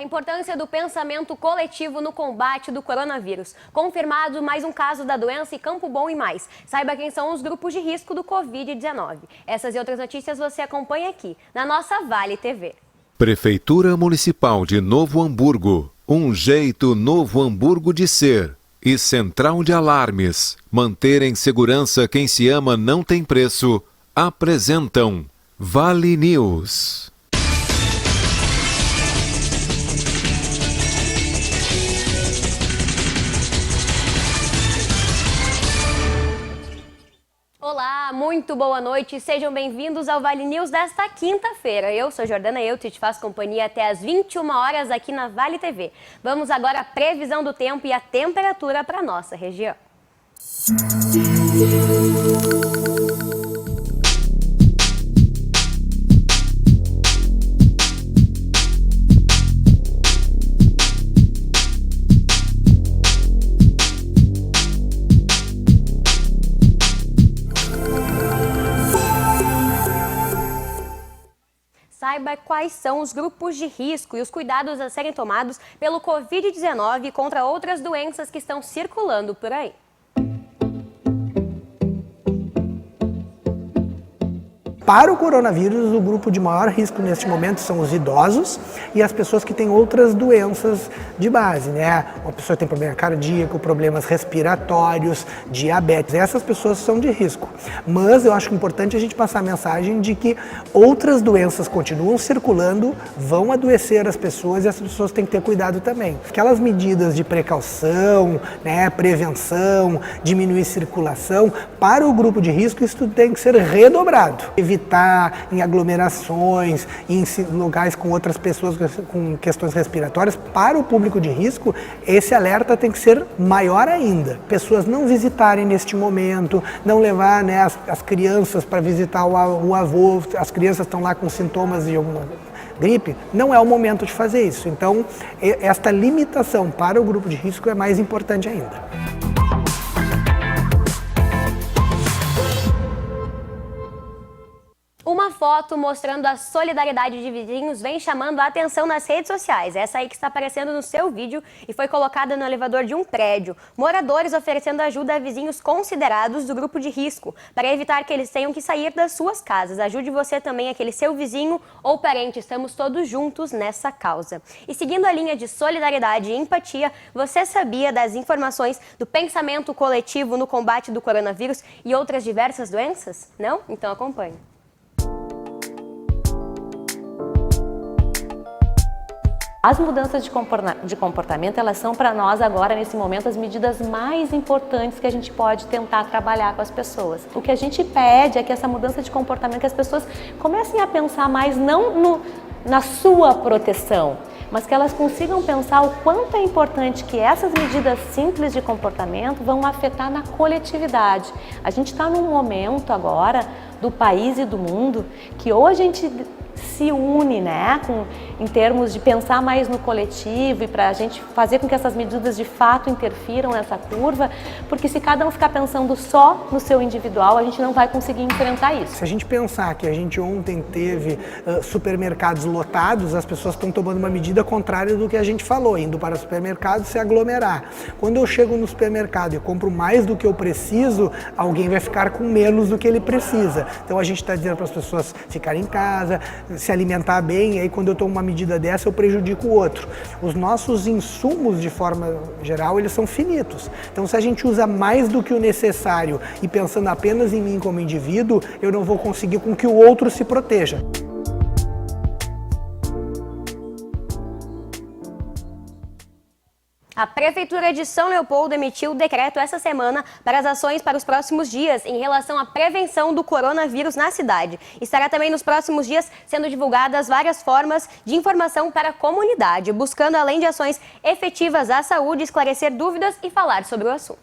importância do pensamento coletivo no combate do coronavírus. Confirmado mais um caso da doença em Campo Bom e mais. Saiba quem são os grupos de risco do Covid-19. Essas e outras notícias você acompanha aqui, na nossa Vale TV. Prefeitura Municipal de Novo Hamburgo. Um jeito Novo Hamburgo de ser. E Central de Alarmes. Manter em segurança quem se ama não tem preço. Apresentam Vale News. Olá, muito boa noite, sejam bem-vindos ao Vale News desta quinta-feira. Eu sou Jordana Euto e te faço companhia até às 21 horas aqui na Vale TV. Vamos agora à previsão do tempo e a temperatura para a nossa região. Saiba quais são os grupos de risco e os cuidados a serem tomados pelo Covid-19 contra outras doenças que estão circulando por aí. Para o coronavírus, o grupo de maior risco neste momento são os idosos e as pessoas que têm outras doenças de base, né? Uma pessoa que tem problema cardíaco, problemas respiratórios, diabetes, essas pessoas são de risco. Mas eu acho importante a gente passar a mensagem de que outras doenças continuam circulando, vão adoecer as pessoas e as pessoas têm que ter cuidado também. Aquelas medidas de precaução, né, prevenção, diminuir circulação, para o grupo de risco isso tem que ser redobrado. Evitar em aglomerações, em lugares com outras pessoas com questões respiratórias. Para o público de risco, esse alerta tem que ser maior ainda. Pessoas não visitarem neste momento, não levar, né, as crianças para visitar o avô, as crianças estão lá com sintomas de alguma gripe, não é o momento de fazer isso. Então, esta limitação para o grupo de risco é mais importante ainda. Uma foto mostrando a solidariedade de vizinhos vem chamando a atenção nas redes sociais. Essa aí que está aparecendo no seu vídeo e foi colocada no elevador de um prédio. Moradores oferecendo ajuda a vizinhos considerados do grupo de risco, para evitar que eles tenham que sair das suas casas. Ajude você também, aquele seu vizinho ou parente. Estamos todos juntos nessa causa. E seguindo a linha de solidariedade e empatia, você sabia das informações do pensamento coletivo no combate do coronavírus e outras diversas doenças? Não? Então acompanhe. As mudanças de comportamento, elas são para nós agora, nesse momento, as medidas mais importantes que a gente pode tentar trabalhar com as pessoas. O que a gente pede é que essa mudança de comportamento, que as pessoas comecem a pensar mais não na sua proteção, mas que elas consigam pensar o quanto é importante que essas medidas simples de comportamento vão afetar na coletividade. A gente está num momento agora do país e do mundo que ou a gente se une, né, em termos de pensar mais no coletivo e para a gente fazer com que essas medidas de fato interfiram nessa curva, porque se cada um ficar pensando só no seu individual, a gente não vai conseguir enfrentar isso. Se a gente pensar que a gente ontem teve supermercados lotados, as pessoas estão tomando uma medida contrária do que a gente falou, indo para o supermercado se aglomerar. Quando eu chego no supermercado e compro mais do que eu preciso, alguém vai ficar com menos do que ele precisa. Então a gente está dizendo para as pessoas ficarem em casa, se alimentar bem, e aí quando eu tomo uma medida dessa eu prejudico o outro. Os nossos insumos, de forma geral, eles são finitos. Então se a gente usa mais do que o necessário e pensando apenas em mim como indivíduo, eu não vou conseguir com que o outro se proteja. A Prefeitura de São Leopoldo emitiu o decreto essa semana para as ações para os próximos dias em relação à prevenção do coronavírus na cidade. Estará também nos próximos dias sendo divulgadas várias formas de informação para a comunidade, buscando, além de ações efetivas à saúde, esclarecer dúvidas e falar sobre o assunto.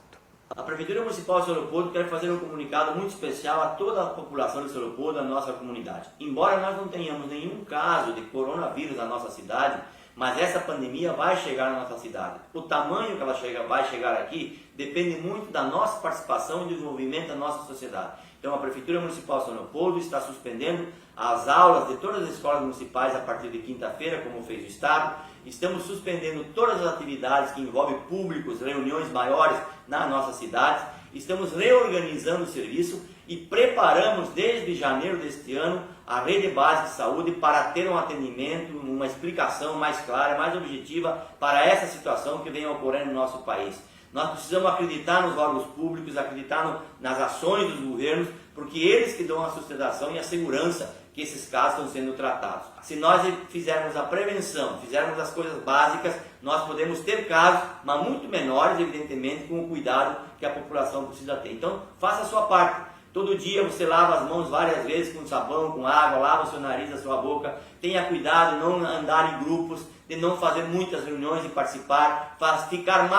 A Prefeitura Municipal de São Leopoldo quer fazer um comunicado muito especial a toda a população de São Leopoldo, a nossa comunidade. Embora nós não tenhamos nenhum caso de coronavírus na nossa cidade, mas essa pandemia vai chegar na nossa cidade. O tamanho que ela vai chegar aqui depende muito da nossa participação e desenvolvimento da nossa sociedade. Então a Prefeitura Municipal de São Leopoldo está suspendendo as aulas de todas as escolas municipais a partir de quinta-feira, como fez o Estado. estamos suspendendo todas as atividades que envolvem públicos, reuniões maiores nas nossas cidades, estamos reorganizando o serviço e preparamos desde janeiro deste ano a rede básica de saúde para ter um atendimento, uma explicação mais clara, mais objetiva para essa situação que vem ocorrendo no nosso país. Nós precisamos acreditar nos órgãos públicos, acreditar nas ações dos governos, porque eles que dão a sustentação e a segurança que esses casos estão sendo tratados. Se nós fizermos a prevenção, fizermos as coisas básicas, nós podemos ter casos, mas muito menores, evidentemente, com o cuidado que a população precisa ter. Então, faça a sua parte. Todo dia você lava as mãos várias vezes com sabão, com água, lava o seu nariz, a sua boca. Tenha cuidado de não andar em grupos, de não fazer muitas reuniões e participar, ficar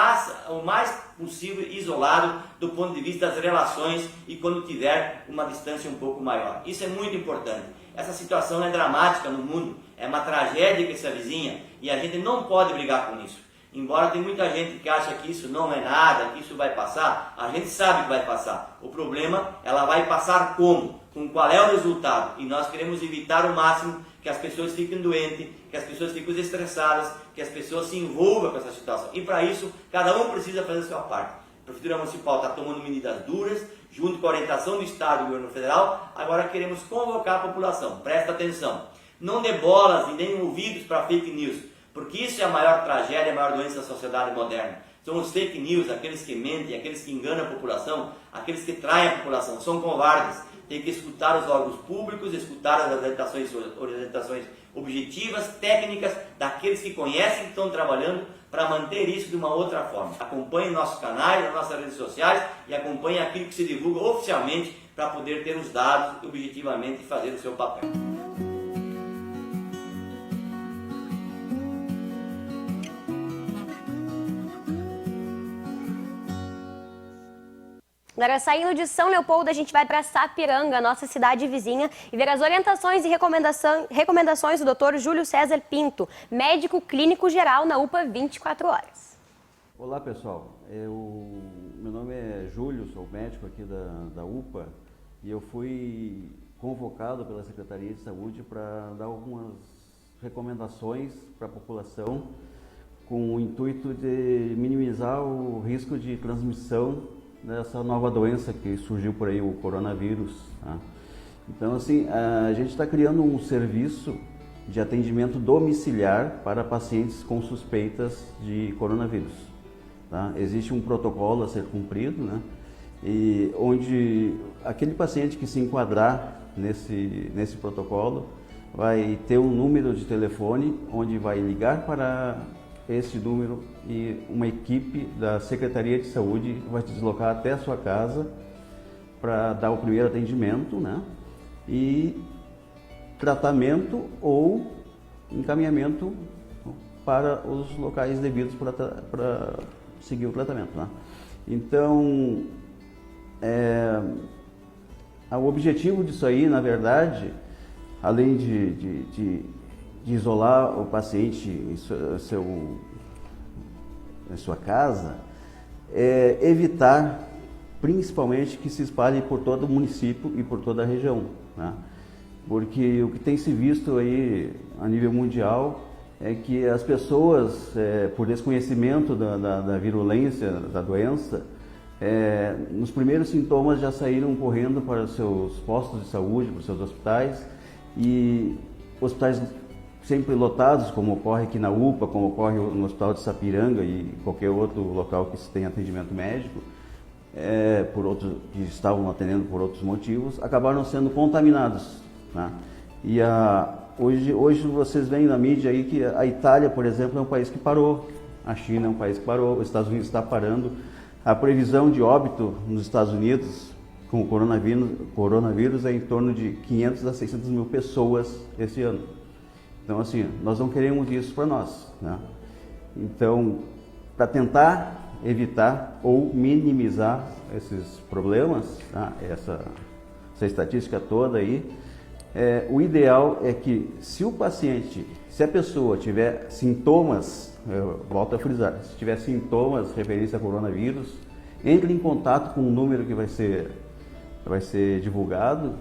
o mais possível isolado do ponto de vista das relações e quando tiver uma distância um pouco maior. Isso é muito importante. Essa situação é dramática no mundo, é uma tragédia que se avizinha e a gente não pode brigar com isso. Embora tem muita gente que acha que isso não é nada, que isso vai passar, a gente sabe que vai passar. O problema, ela vai passar como? Com qual é o resultado? E nós queremos evitar o máximo que as pessoas fiquem doentes, que as pessoas fiquem estressadas, que as pessoas se envolvam com essa situação. E para isso, cada um precisa fazer a sua parte. A Prefeitura Municipal está tomando medidas duras, junto com a orientação do Estado e do Governo Federal. Agora queremos convocar a população. Presta atenção. Não dê bolas e nem ouvidos para fake news. Porque isso é a maior tragédia, a maior doença da sociedade moderna. São os fake news, aqueles que mentem, aqueles que enganam a população, aqueles que traem a população, são covardes. Tem que escutar os órgãos públicos, escutar as orientações objetivas, técnicas, daqueles que conhecem, que estão trabalhando para manter isso de uma outra forma. Acompanhe nossos canais, as nossas redes sociais e acompanhe aquilo que se divulga oficialmente para poder ter os dados objetivamente e fazer o seu papel. Agora, saindo de São Leopoldo, a gente vai para Sapiranga, nossa cidade vizinha, e ver as orientações e recomendações do Dr. Júlio César Pinto, médico clínico geral na UPA 24 horas. Olá, pessoal. Meu nome é Júlio, sou médico aqui da UPA e eu fui convocado pela Secretaria de Saúde para dar algumas recomendações para a população com o intuito de minimizar o risco de transmissão dessa nova doença que surgiu por aí, o coronavírus. Tá? Então, assim, a gente está criando um serviço de atendimento domiciliar para pacientes com suspeitas de coronavírus. Tá? Existe um protocolo a ser cumprido, né? E onde aquele paciente que se enquadrar nesse protocolo vai ter um número de telefone onde vai ligar para esse número e uma equipe da Secretaria de Saúde vai te deslocar até a sua casa para dar o primeiro atendimento, né? E tratamento ou encaminhamento para os locais devidos para seguir o tratamento, né? Então, o objetivo disso aí, na verdade, além de isolar o paciente em sua casa, é evitar principalmente que se espalhe por todo o município e por toda a região, né? Porque o que tem se visto aí a nível mundial é que as pessoas, por desconhecimento da virulência da doença, nos primeiros sintomas já saíram correndo para os seus postos de saúde, para os seus hospitais, e hospitais sempre lotados, como ocorre aqui na UPA, como ocorre no Hospital de Sapiranga e qualquer outro local que se tenha atendimento médico, que estavam atendendo por outros motivos, acabaram sendo contaminados, né? E hoje vocês veem na mídia aí que a Itália, por exemplo, é um país que parou, a China é um país que parou, os Estados Unidos está parando. A previsão de óbito nos Estados Unidos com o coronavírus é em torno de 500 a 600 mil pessoas esse ano. Então, assim, nós não queremos isso para nós, né? Então, para tentar evitar ou minimizar esses problemas, tá? Essa estatística toda aí, o ideal é que se a pessoa tiver sintomas, eu volto a frisar, se tiver sintomas referentes a coronavírus, entre em contato com o número que vai ser divulgado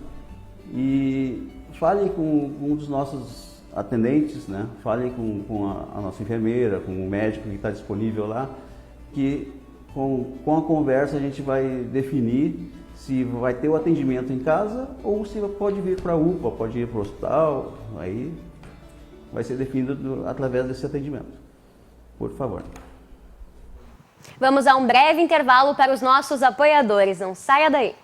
e fale com um dos nossos atendentes, né, falem com a nossa enfermeira, com o médico que está disponível lá, que com a conversa a gente vai definir se vai ter o atendimento em casa ou se pode vir para a UPA, pode ir para o hospital, aí vai ser definido através desse atendimento. Por favor. Vamos a um breve intervalo para os nossos apoiadores. Não saia daí.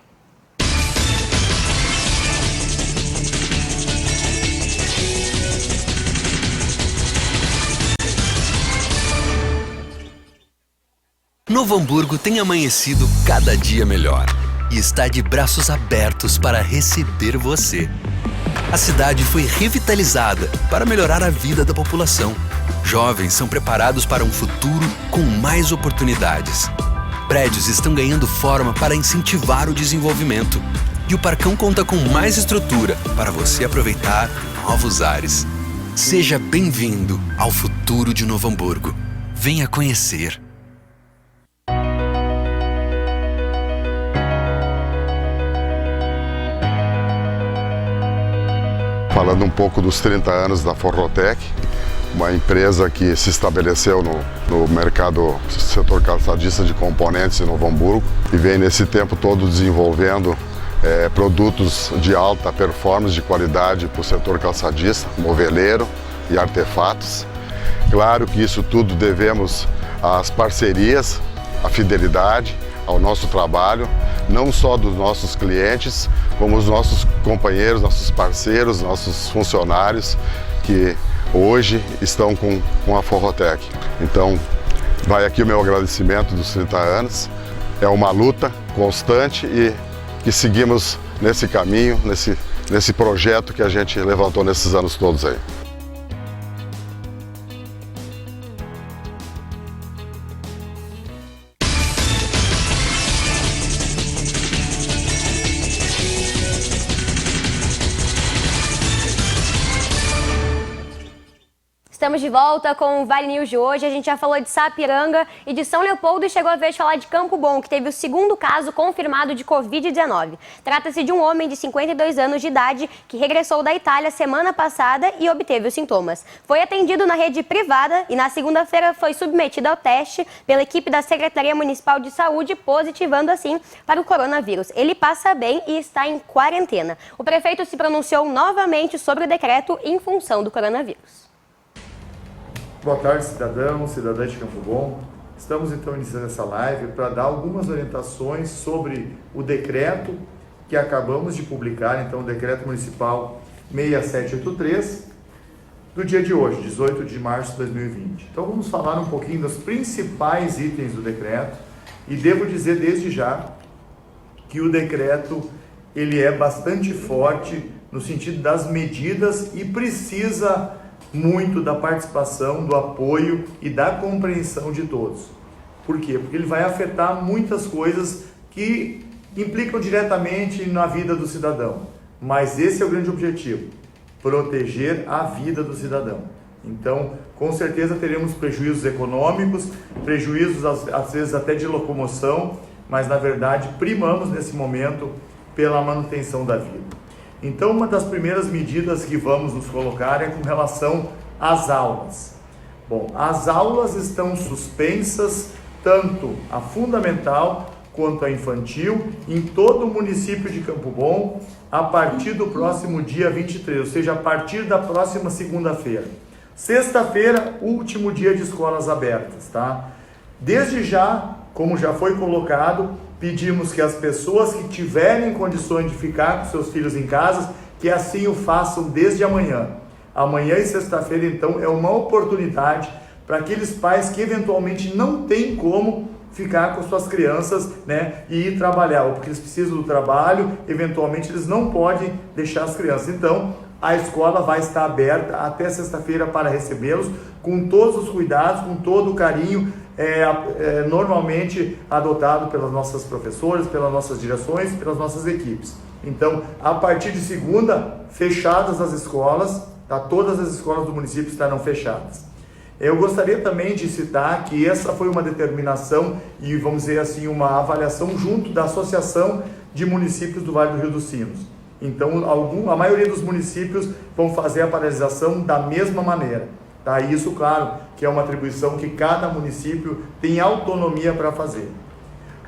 Novo Hamburgo tem amanhecido cada dia melhor e está de braços abertos para receber você. A cidade foi revitalizada para melhorar a vida da população. Jovens são preparados para um futuro com mais oportunidades. Prédios estão ganhando forma para incentivar o desenvolvimento. E o Parcão conta com mais estrutura para você aproveitar novos ares. Seja bem-vindo ao futuro de Novo Hamburgo. Venha conhecer. Falando um pouco dos 30 anos da Forrotec, uma empresa que se estabeleceu no mercado setor calçadista de componentes em Novo Hamburgo e vem nesse tempo todo desenvolvendo produtos de alta performance, de qualidade para o setor calçadista, moveleiro e artefatos. Claro que isso tudo devemos às parcerias, à fidelidade, ao nosso trabalho, não só dos nossos clientes, como os nossos companheiros, nossos parceiros, nossos funcionários que hoje estão com a Forrotec. Então, vai aqui o meu agradecimento dos 30 anos. É uma luta constante e que seguimos nesse caminho, nesse projeto que a gente levantou nesses anos todos aí. Estamos de volta com o Vale News de hoje. A gente já falou de Sapiranga e de São Leopoldo e chegou a vez de falar de Campo Bom, que teve o segundo caso confirmado de Covid-19. Trata-se de um homem de 52 anos de idade que regressou da Itália semana passada e obteve os sintomas. Foi atendido na rede privada e na segunda-feira foi submetido ao teste pela equipe da Secretaria Municipal de Saúde, positivando assim para o coronavírus. Ele passa bem e está em quarentena. O prefeito se pronunciou novamente sobre o decreto em função do coronavírus. Boa tarde, cidadãos, cidadãs de Campo Bom. Estamos então iniciando essa live para dar algumas orientações sobre o decreto que acabamos de publicar, então o decreto municipal 6783, do dia de hoje, 18 de março de 2020. Então vamos falar um pouquinho dos principais itens do decreto e devo dizer desde já que o decreto ele é bastante forte no sentido das medidas e precisa muito da participação, do apoio e da compreensão de todos. Por quê? Porque ele vai afetar muitas coisas que implicam diretamente na vida do cidadão. Mas esse é o grande objetivo, proteger a vida do cidadão. Então, com certeza teremos prejuízos econômicos, prejuízos às vezes até de locomoção, mas na verdade primamos nesse momento pela manutenção da vida. Então, uma das primeiras medidas que vamos nos colocar é com relação às aulas. Bom, as aulas estão suspensas, tanto a fundamental quanto a infantil, em todo o município de Campo Bom, a partir do próximo dia 23, ou seja, a partir da próxima segunda-feira. Sexta-feira, último dia de escolas abertas, tá? Desde já, como já foi colocado, pedimos que as pessoas que tiverem condições de ficar com seus filhos em casa, que assim o façam desde amanhã. Amanhã e sexta-feira, então, é uma oportunidade para aqueles pais que eventualmente não têm como ficar com suas crianças, né, e ir trabalhar, ou porque eles precisam do trabalho, eventualmente eles não podem deixar as crianças. Então, a escola vai estar aberta até sexta-feira para recebê-los, com todos os cuidados, com todo o carinho, normalmente adotado pelas nossas professoras, pelas nossas direções, pelas nossas equipes. Então, a partir de segunda, fechadas as escolas, tá? Todas as escolas do município estarão fechadas. Eu gostaria também de citar que essa foi uma determinação e, vamos dizer assim, uma avaliação junto da Associação de Municípios do Vale do Rio dos Sinos. Então, a maioria dos municípios vão fazer a paralisação da mesma maneira. Tá? Isso, claro, que é uma atribuição que cada município tem autonomia para fazer.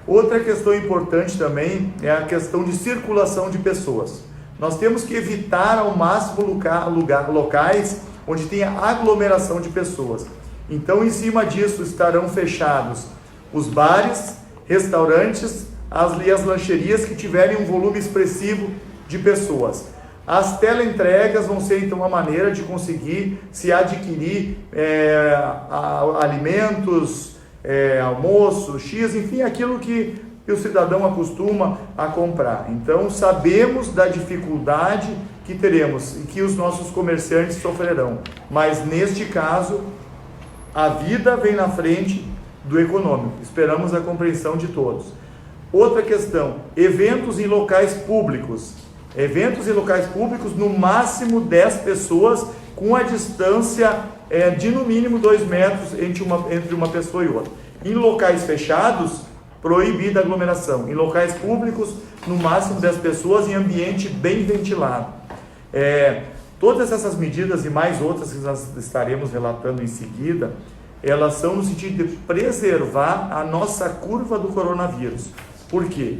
Outra questão importante também é a questão de circulação de pessoas. Nós temos que evitar ao máximo locais onde tenha aglomeração de pessoas. Então, em cima disso, estarão fechados os bares, restaurantes e as lancherias que tiverem um volume expressivo de pessoas. As teleentregas vão ser, então, uma maneira de conseguir se adquirir alimentos, almoço, X, enfim, aquilo que o cidadão acostuma a comprar. Então, sabemos da dificuldade que teremos e que os nossos comerciantes sofrerão. Mas, neste caso, a vida vem na frente do econômico. Esperamos a compreensão de todos. Outra questão, eventos em locais públicos. Eventos em locais públicos, no máximo 10 pessoas, com a distância de no mínimo 2 metros entre uma pessoa e outra. Em locais fechados, proibida a aglomeração. Em locais públicos, no máximo 10 pessoas, em ambiente bem ventilado. Todas essas medidas e mais outras que nós estaremos relatando em seguida, elas são no sentido de preservar a nossa curva do coronavírus. Por quê?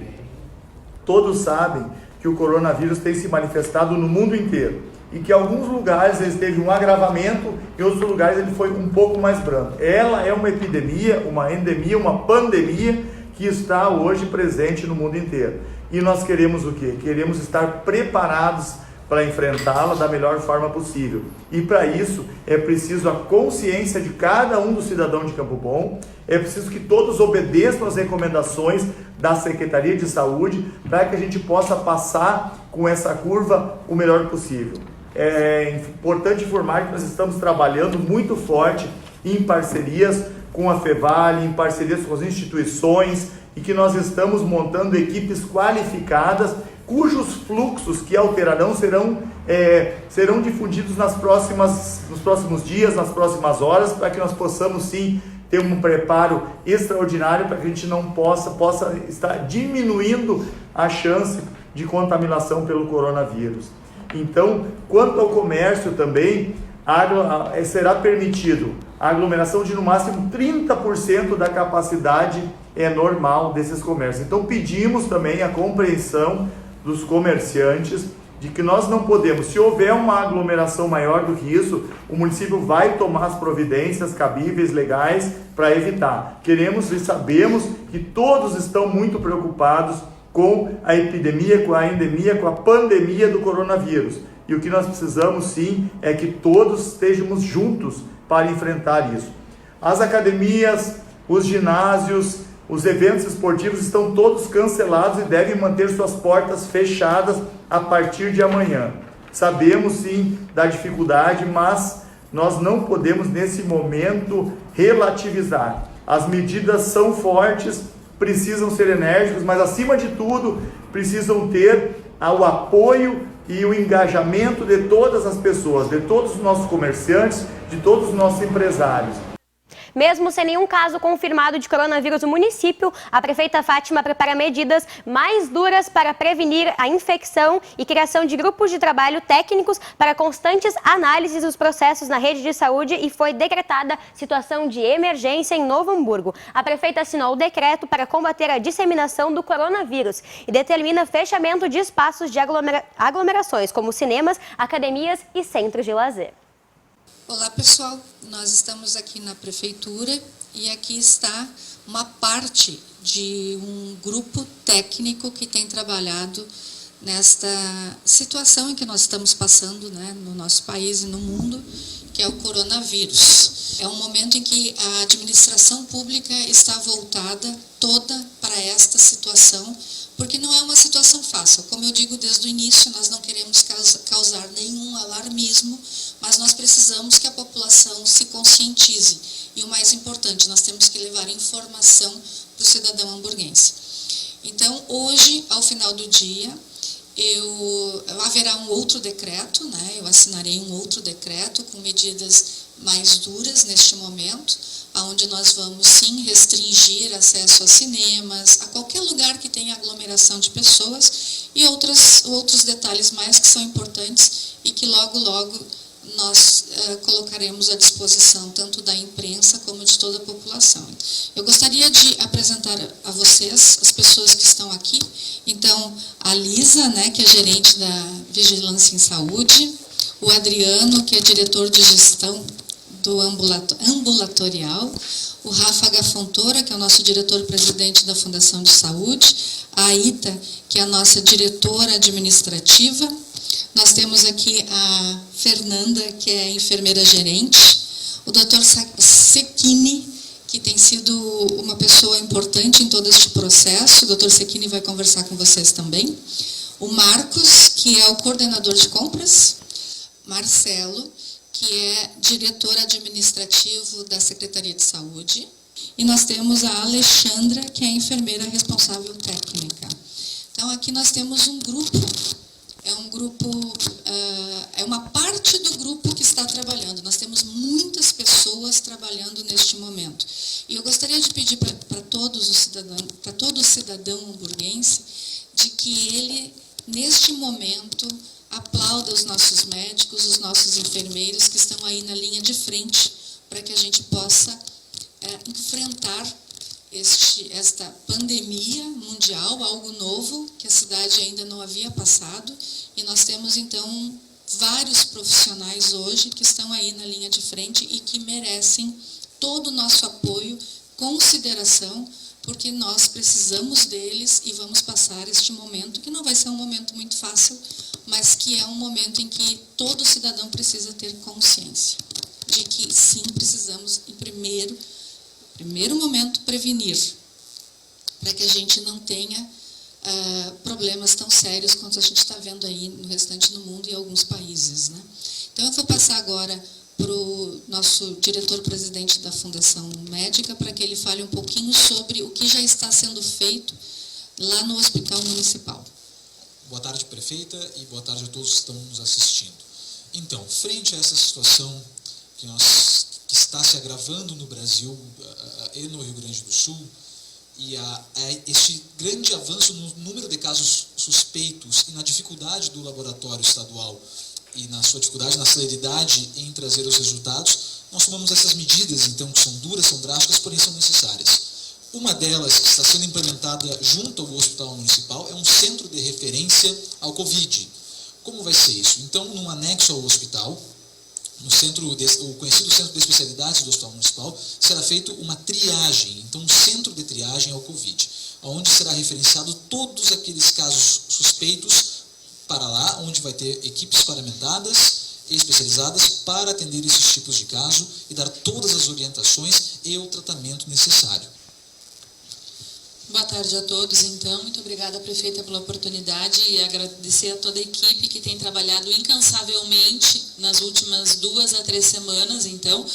Todos sabem que o coronavírus tem se manifestado no mundo inteiro e que em alguns lugares ele teve um agravamento e em outros lugares ele foi um pouco mais brando. Ela é uma epidemia, uma endemia, uma pandemia que está hoje presente no mundo inteiro. E nós queremos o quê? Queremos estar preparados para enfrentá-la da melhor forma possível. E para isso é preciso a consciência de cada um do cidadão de Campo Bom, é preciso que todos obedeçam às recomendações da Secretaria de Saúde para que a gente possa passar com essa curva o melhor possível. É importante informar que nós estamos trabalhando muito forte em parcerias com a FEVALE, em parcerias com as instituições e que nós estamos montando equipes qualificadas cujos fluxos que alterarão serão difundidos nos próximos dias, nas próximas horas, para que nós possamos sim ter um preparo extraordinário para que a gente não possa estar diminuindo a chance de contaminação pelo coronavírus. Então, quanto ao comércio também, será permitido a aglomeração de no máximo 30% da capacidade normal desses comércios. Então, pedimos também a compreensão dos comerciantes de que nós não podemos, se houver uma aglomeração maior do que isso, o município vai tomar as providências cabíveis, legais, para evitar. Queremos e sabemos que todos estão muito preocupados com a epidemia, com a endemia, com a pandemia do coronavírus. E o que nós precisamos sim é que todos estejamos juntos para enfrentar isso. As academias, os ginásios, os eventos esportivos estão todos cancelados e devem manter suas portas fechadas a partir de amanhã. Sabemos sim da dificuldade, mas nós não podemos nesse momento relativizar. As medidas são fortes, precisam ser enérgicas, mas acima de tudo precisam ter o apoio e o engajamento de todas as pessoas, de todos os nossos comerciantes, de todos os nossos empresários. Mesmo sem nenhum caso confirmado de coronavírus no município, a prefeita Fátima prepara medidas mais duras para prevenir a infecção e criação de grupos de trabalho técnicos para constantes análises dos processos na rede de saúde e foi decretada situação de emergência em Novo Hamburgo. A prefeita assinou o decreto para combater a disseminação do coronavírus e determina fechamento de espaços de aglomerações, como cinemas, academias e centros de lazer. Olá pessoal, nós estamos aqui na Prefeitura e aqui está uma parte de um grupo técnico que tem trabalhado nesta situação em que nós estamos passando, né, no nosso país e no mundo, que é o coronavírus. É um momento em que a administração pública está voltada toda para esta situação, porque não é uma situação fácil. Como eu digo desde o início, nós não queremos causar nenhum alarmismo, mas nós precisamos que a população se conscientize. E o mais importante, nós temos que levar informação para o cidadão hamburguense. Então, hoje, ao final do dia, haverá um outro decreto, né? Eu assinarei um outro decreto com medidas mais duras neste momento, onde nós vamos sim restringir acesso a cinemas, a qualquer lugar que tenha aglomeração de pessoas e outros detalhes mais que são importantes e que logo nós colocaremos à disposição tanto da imprensa como de toda a população. Eu gostaria de apresentar a vocês as pessoas que estão aqui. Então, a Lisa, né, que é gerente da Vigilância em Saúde, o Adriano, que é diretor de gestão do ambulatorial, o Rafa Gafontoura, que é o nosso diretor-presidente da Fundação de Saúde, a Aita, que é a nossa diretora administrativa. Nós temos aqui a Fernanda, que é enfermeira gerente, o Dr. Sekini, que tem sido uma pessoa importante em todo este processo, o Dr. Sekini vai conversar com vocês também, o Marcos, que é o coordenador de compras, Marcelo, que é diretor administrativo da Secretaria de Saúde, e nós temos a Alexandra, que é a enfermeira responsável técnica. Então, aqui nós temos um grupo, é uma parte do grupo que está trabalhando. Nós temos muitas pessoas trabalhando neste momento. E eu gostaria de pedir para todo cidadão hamburguense de que ele, neste momento, aplauda os nossos médicos, os nossos enfermeiros que estão aí na linha de frente para que a gente possa enfrentar esta pandemia mundial, algo novo que a cidade ainda não havia passado, e nós temos então vários profissionais hoje que estão aí na linha de frente e que merecem todo o nosso apoio, consideração, porque nós precisamos deles e vamos passar este momento, que não vai ser um momento muito fácil, mas que é um momento em que todo cidadão precisa ter consciência de que sim, precisamos, em primeiro momento, prevenir, para que a gente não tenha problemas tão sérios quanto a gente está vendo aí no restante do mundo e em alguns países, né? Então, eu vou passar agora para o nosso diretor-presidente da Fundação Médica, para que ele fale um pouquinho sobre o que já está sendo feito lá no Hospital Municipal. Boa tarde, prefeita, e boa tarde a todos que estão nos assistindo. Então, frente a essa situação que está se agravando no Brasil e no Rio Grande do Sul, e a este grande avanço no número de casos suspeitos e na dificuldade do laboratório estadual e na sua dificuldade, na celeridade em trazer os resultados, nós tomamos essas medidas, então, que são duras, são drásticas, porém são necessárias. Uma delas, que está sendo implementada junto ao Hospital Municipal, é um centro de referência ao Covid. Como vai ser isso? Então, num anexo ao hospital, o conhecido Centro de Especialidades do Hospital Municipal, será feita uma triagem, então um centro de triagem ao Covid, onde será referenciado todos aqueles casos suspeitos para lá, onde vai ter equipes paramentadas e especializadas para atender esses tipos de caso e dar todas as orientações e o tratamento necessário. Boa tarde a todos, então. Muito obrigada, prefeita, pela oportunidade e agradecer a toda a equipe que tem trabalhado incansavelmente nas últimas 2 a 3 semanas, então,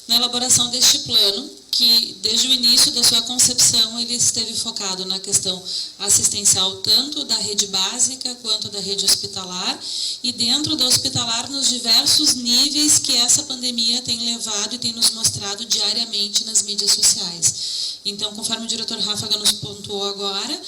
na elaboração deste plano, que desde o início da sua concepção ele esteve focado na questão assistencial tanto da rede básica quanto da rede hospitalar e dentro da hospitalar nos diversos níveis que essa pandemia tem levado e tem nos mostrado diariamente nas mídias sociais. Então, conforme o diretor Rafa nos pontuou agora,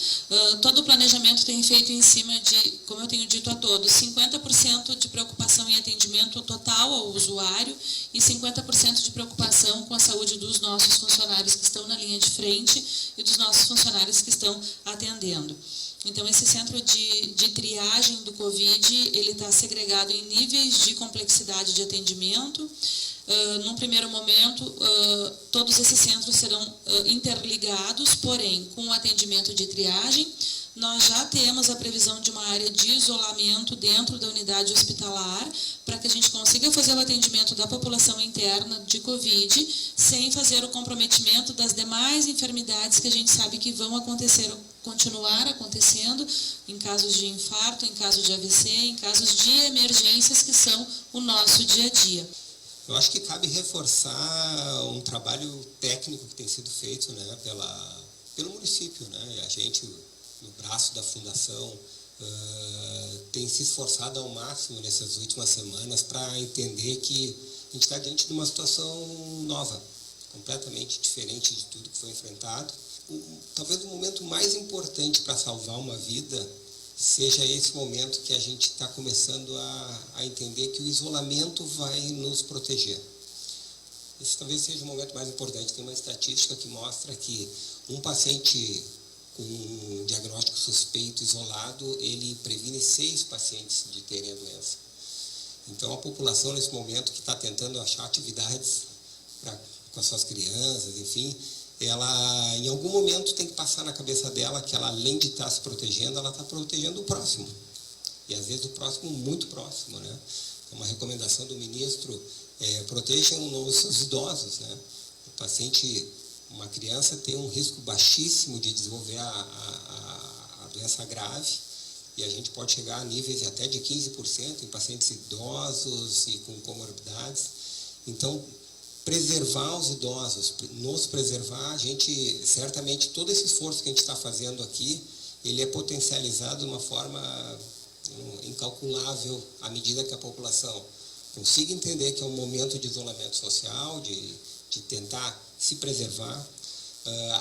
todo o planejamento tem feito em cima de, como eu tenho dito a todos, 50% de preocupação em atendimento total ao usuário e 50% de preocupação com a saúde dos nossos funcionários que estão na linha de frente e dos nossos funcionários que estão atendendo. Então, esse centro de triagem do Covid, ele está segregado em níveis de complexidade de atendimento. Num primeiro momento, todos esses centros serão interligados, porém, com o atendimento de triagem. Nós já temos a previsão de uma área de isolamento dentro da unidade hospitalar, para que a gente consiga fazer o atendimento da população interna de Covid, sem fazer o comprometimento das demais enfermidades que a gente sabe que vão continuar acontecendo, em casos de infarto, em casos de AVC, em casos de emergências que são o nosso dia a dia. Eu acho que cabe reforçar um trabalho técnico que tem sido feito, né, pelo município, né, e a gente, no braço da Fundação tem se esforçado ao máximo nessas últimas semanas para entender que a gente está diante de uma situação nova, completamente diferente de tudo que foi enfrentado. Talvez o momento mais importante para salvar uma vida seja esse momento que a gente está começando a entender que o isolamento vai nos proteger. Esse talvez seja o momento mais importante. Tem uma estatística que mostra que um paciente com um diagnóstico suspeito isolado, ele previne 6 pacientes de terem a doença. Então, a população, nesse momento, que está tentando achar atividades com as suas crianças, enfim, ela, em algum momento, tem que passar na cabeça dela que ela, além de estar se protegendo, ela está protegendo o próximo. E, às vezes, o próximo muito próximo, né? Uma recomendação do ministro, protejam os seus idosos, né? O paciente, uma criança, tem um risco baixíssimo de desenvolver a doença grave, e a gente pode chegar a níveis até de 15% em pacientes idosos e com comorbidades. Então, preservar os idosos, nos preservar, a gente, certamente, todo esse esforço que a gente está fazendo aqui, ele é potencializado de uma forma incalculável à medida que a população consiga entender que é um momento de isolamento social, de tentar se preservar.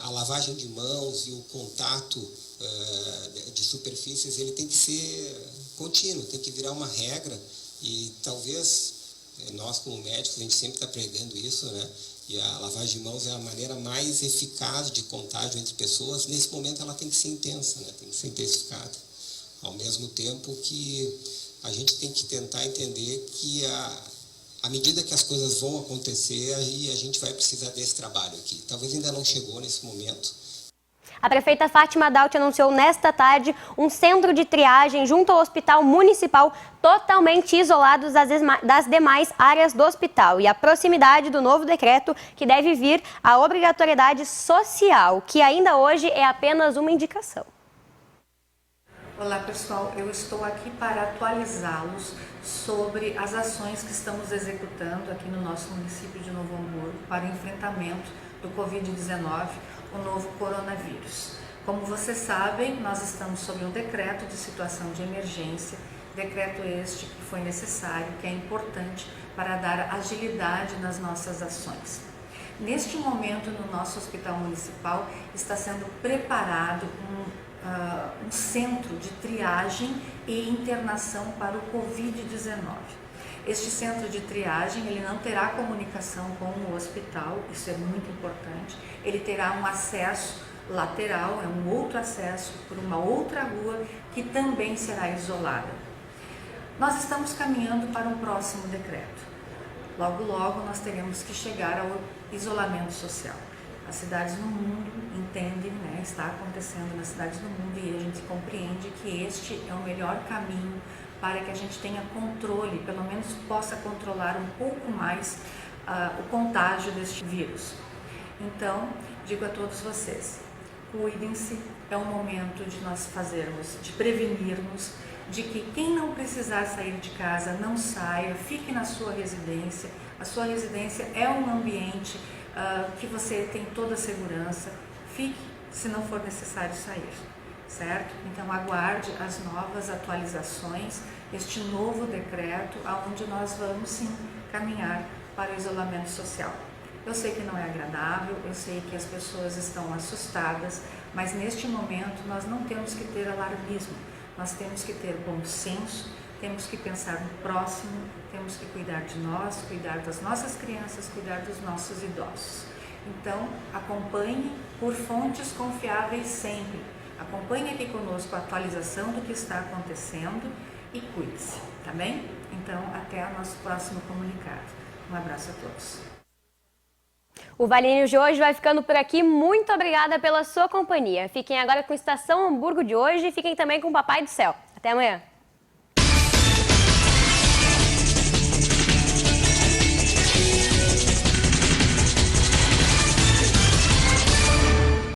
A lavagem de mãos e o contato de superfícies, ele tem que ser contínuo, tem que virar uma regra, e talvez nós, como médicos, a gente sempre está pregando isso, né? E a lavagem de mãos é a maneira mais eficaz de contágio entre pessoas. Nesse momento ela tem que ser intensa, né? Tem que ser intensificada. Ao mesmo tempo que a gente tem que tentar entender que à medida que as coisas vão acontecer, aí a gente vai precisar desse trabalho aqui. Talvez ainda não chegou nesse momento. A prefeita Fátima Daut anunciou nesta tarde um centro de triagem junto ao Hospital Municipal, totalmente isolados das demais áreas do hospital, e a proximidade do novo decreto, que deve vir a obrigatoriedade social, que ainda hoje é apenas uma indicação. Olá pessoal, eu estou aqui para atualizá-los sobre as ações que estamos executando aqui no nosso município de Novo Hamburgo para o enfrentamento do Covid-19, o novo coronavírus. Como vocês sabem, nós estamos sob um decreto de situação de emergência, decreto este que foi necessário, que é importante para dar agilidade nas nossas ações. Neste momento, no nosso hospital municipal, está sendo preparado um centro de triagem e internação para o Covid-19. Este centro de triagem, ele não terá comunicação com o hospital, isso é muito importante. Ele terá um acesso lateral, é um outro acesso por uma outra rua que também será isolada. Nós estamos caminhando para um próximo decreto. Logo, logo nós teremos que chegar ao isolamento social. As cidades no mundo entendem, né, está acontecendo nas cidades do mundo, e a gente compreende que este é o melhor caminho para que a gente tenha controle, pelo menos possa controlar um pouco mais o contágio deste vírus. Então, digo a todos vocês, cuidem-se, é um momento de nós de prevenirmos, de que quem não precisar sair de casa não saia, fique na sua residência. A sua residência é um ambiente que você tem toda a segurança, fique se não for necessário sair, certo? Então aguarde as novas atualizações, este novo decreto, aonde nós vamos sim caminhar para o isolamento social. Eu sei que não é agradável, eu sei que as pessoas estão assustadas, mas neste momento nós não temos que ter alarmismo, nós temos que ter bom senso, temos que pensar no próximo, temos que cuidar de nós, cuidar das nossas crianças, cuidar dos nossos idosos. Então, acompanhe por fontes confiáveis sempre. Acompanhe aqui conosco a atualização do que está acontecendo e cuide-se, tá bem? Então, até o nosso próximo comunicado. Um abraço a todos. O Vale News de hoje vai ficando por aqui. Muito obrigada pela sua companhia. Fiquem agora com Estação Hamburgo de hoje e fiquem também com o Papai do Céu. Até amanhã.